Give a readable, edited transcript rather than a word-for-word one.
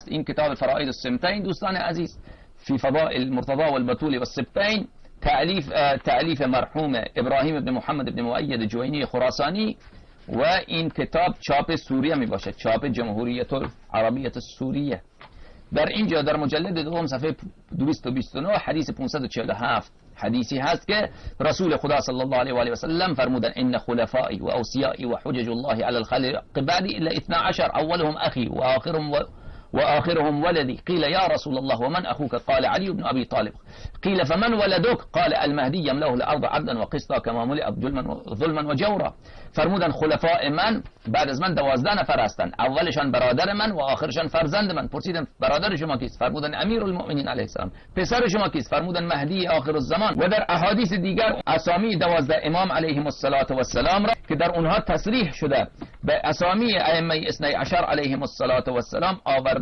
این کتاب فرائض السمتین دوستان عزیز فی فضائل المرتضی والبتول والسبتین، تألیف مرحوم ابراهیم بن محمد بن مؤید جوینی خراسانی، و این کتاب چاپ سوریه می باشد، چاپ جمهوریت العربیه السوریه. در اینجا در مجلد دوم صفحه 229 حدیث 547 حدیثی هست که رسول خدا صلی الله علیه و آله و سلم فرمودن ان خلفائی و اوصیائی و حجج الله علی الخلق بعدی الا 12 اولهم اخی و آخرهم ولدي. قيل يا رسول الله ومن أخوك؟ قال علي بن أبي طالب. قيل فمن ولدك؟ قال المهدي يملأه الأرض عدلا وقسطا كما ملئت ظلما وجورا. فرمودن خلفاء من بعد از من 12 نفر هستند، اولشان برادر من و آخرشان فرزند من. پرسیدن برادر شما کیست؟ فرمودن امیر المؤمنین علیه السلام. پسر شما کیست؟ فرمودن مهدی آخر الزمان. و در احادیث دیگر اسامی 12 امام علیهم الصلاة والسلام را که در اونها تصریح شده به اسامی ائمه 12 علیهم الصلاة والسلام آورده